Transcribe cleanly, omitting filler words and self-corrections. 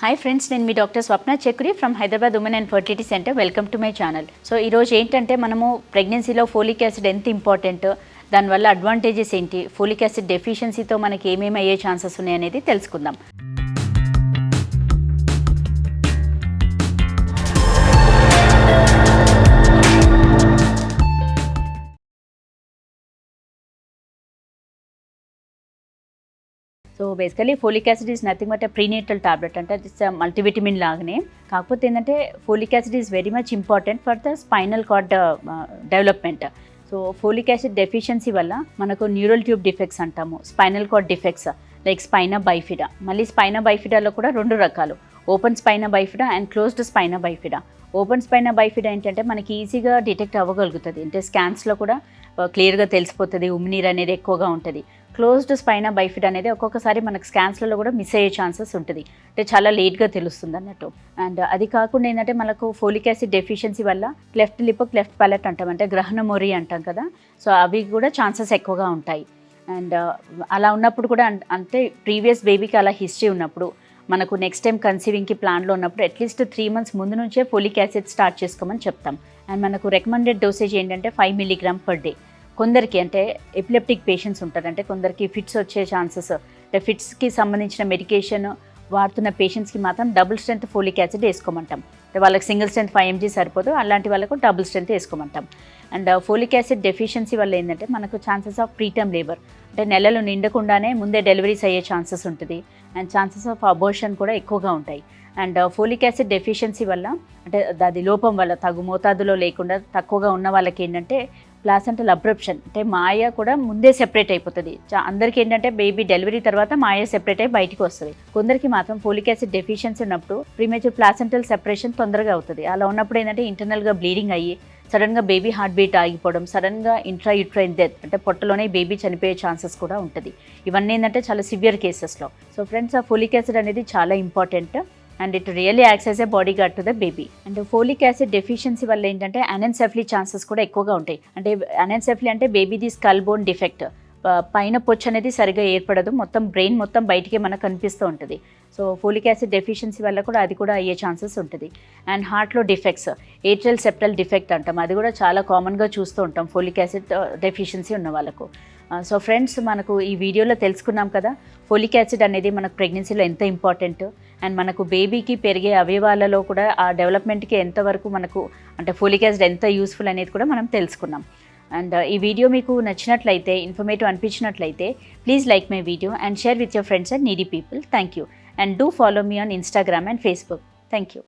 Hi friends, నేను మీ doctor Swapna Chakri from Hyderabad women and fertility centre. Welcome to my channel. So ఈరోజు ఏంటంటే మనము ప్రెగ్నెన్సీలో ఫోలిక్ యాసిడ్ ఎంత ఇంపార్టెంట్, దానివల్ల అడ్వాంటేజెస్ ఏంటి, ఫోలిక్ యాసిడ్ డెఫిషియన్సీతో మనకి ఏమేమి అయ్యే ఛాన్సెస్ ఉన్నాయనేది తెలుసుకుందాం. So basically folic acid is nothing but prenatal tablet, అంటే ఇట్స్ మల్టీవిటమిన్ లాగానే. కాకపోతే ఏంటంటే folic acid is very much important for the spinal cord development. So folic acid deficiency వల్ల మనకు న్యూరల్ ట్యూబ్ డిఫెక్ట్స్ అంటాము, spinal cord defects like spina bifida. మళ్ళీ spina బైఫిడాలో కూడా రెండు రకాలు, open spina bifida and closed spina bifida. Open spina bifida ఏంటంటే మనకి ఈజీగా డిటెక్ట్ అవ్వగలుగుతుంది, అంటే స్కాన్స్లో కూడా క్లియర్గా తెలిసిపోతుంది, ఉమ్మినీరు అనేది ఎక్కువగా ఉంటుంది. క్లోజ్డ్ స్పైనా బైఫిడా అనేది ఒక్కొక్కసారి మనకు స్కాన్స్లలో కూడా మిస్ అయ్యే ఛాన్సెస్ ఉంటుంది, అంటే చాలా లేట్గా తెలుస్తుంది అన్నట్టు. అండ్ అది కాకుండా ఏంటంటే మనకు ఫోలిక్ యాసిడ్ డెఫిషియన్సీ వల్ల క్లెఫ్ట్ లిప్, క్లెఫ్ట్ ప్యాలెట్ అంటాం, అంటే గ్రహణ మొరి అంటాం కదా. సో అవి కూడా ఛాన్సెస్ ఎక్కువగా ఉంటాయి. అండ్ అలా ఉన్నప్పుడు కూడా అంటే ప్రీవియస్ బేబీకి అలా హిస్టరీ ఉన్నప్పుడు, మనకు నెక్స్ట్ టైం కన్సీవింగ్కి ప్లాన్లో ఉన్నప్పుడు అట్లీస్ట్ 3 months ముందు నుంచే ఫోలిక్ యాసిడ్ స్టార్ట్ చేసుకోమని చెప్తాం. అండ్ మనకు రికమెండెడ్ డోసేజ్ ఏంటంటే 5 mg per day. కొందరికి అంటే ఎపిలెప్టిక్ పేషెంట్స్ ఉంటారు, అంటే కొందరికి ఫిట్స్ వచ్చే ఛాన్సెస్, అంటే ఫిట్స్కి సంబంధించిన మెడికేషన్ వాడుతున్న పేషెంట్స్కి మాత్రం డబుల్ స్ట్రెంత్ ఫోలిక్ యాసిడ్ వేసుకోమంటాం. అంటే వాళ్ళకి సింగిల్ స్ట్రెంత్ 5 mg సరిపోదు, అలాంటి వాళ్ళకు డబుల్ స్ట్రెంత్ వేసుకోమంటాం. అండ్ ఫోలిక్ యాసిడ్ డెఫిషియన్సీ వల్ల ఏంటంటే మనకు ఛాన్సెస్ ఆఫ్ ప్రీటర్మ్ లేబర్, అంటే నెలలు నిండకుండానే ముందే డెలివరీస్ అయ్యే ఛాన్సెస్ ఉంటుంది. అండ్ ఛాన్సెస్ ఆఫ్ అబోర్షన్ కూడా ఎక్కువగా ఉంటాయి. అండ్ ఫోలిక్ యాసిడ్ డెఫిషియన్సీ వల్ల, అంటే అది లోపం వల్ల, తగు మోతాదులో లేకుండా తక్కువగా ఉన్న వాళ్ళకి ఏంటంటే ప్లాసెంటల్ అబ్రప్షన్, అంటే మాయ కూడా ముందే సెపరేట్ అయిపోతుంది. అందరికీ ఏంటంటే బేబీ డెలివరీ తర్వాత మాయ సెపరేట్ అయ్యి బయటికి వస్తుంది. కొందరికి మాత్రం ఫోలిక్ యాసిడ్ డెఫిషియన్సీ ఉన్నప్పుడు ప్రీమేచ్యూర్ ప్లాసెంటల్ సెపరేషన్ తొందరగా అవుతుంది. అలా ఉన్నప్పుడు ఏంటంటే ఇంటర్నల్గా బ్లీడింగ్ అయ్యి సడన్గా బేబీ హార్ట్ బీట్ ఆగిపోవడం, సడన్గా ఇంట్రాయూట్రైన్ డెత్, అంటే పొట్టలోనే బేబీ చనిపోయే ఛాన్సెస్ కూడా ఉంటుంది. ఇవన్నీ ఏంటంటే చాలా సివియర్ కేసెస్లో. సో ఫ్రెండ్స్, ఆ ఫోలిక్ యాసిడ్ అనేది చాలా important and it really acts as a body guard to the baby. And folic acid deficiency వల్ల ఏంటంటే అనెన్సెఫలీ ఛాన్సెస్ కూడా ఎక్కువగా ఉంటాయి. అంటే అనెన్సెఫలీ అంటే బేబీది స్కల్ బోన్ డిఫెక్ట్, పైన పొచ్చు అనేది సరిగా ఏర్పడదు, మొత్తం బ్రెయిన్ మొత్తం బయటికే మనకు కనిపిస్తూ ఉంటుంది. సో ఫోలిక్ యాసిడ్ డెఫిషియన్సీ వల్ల కూడా అది కూడా అయ్యే ఛాన్సెస్ ఉంటుంది. అండ్ హార్ట్లో డిఫెక్ట్స్, ఏట్రియల్ సెప్టల్ డిఫెక్ట్ అంటాం, అది కూడా చాలా కామన్గా చూస్తూ ఉంటాం ఫోలిక్ యాసిడ్ డెఫిషియన్సీ ఉన్న వాళ్ళకు. సో ఫ్రెండ్స్, మనకు ఈ వీడియోలో తెలుసుకున్నాం కదా ఫోలిక్ యాసిడ్ అనేది మనకు ప్రెగ్నెన్సీలో ఎంత ఇంపార్టెంట్, అండ్ మనకు బేబీకి పెరిగే అవయవాలలో కూడా ఆ డెవలప్మెంట్కి ఎంతవరకు మనకు అంటే ఫోలిక్ యాసిడ్ ఎంత యూస్ఫుల్ అనేది కూడా మనం తెలుసుకున్నాం. అండ్ ఈ వీడియో మీకు నచ్చినట్లయితే, ఇన్ఫర్మేటివ్ అనిపించినట్లయితే please like my video and share with your friends and needy people. Thank you. And do follow me on Instagram and Facebook. Thank you.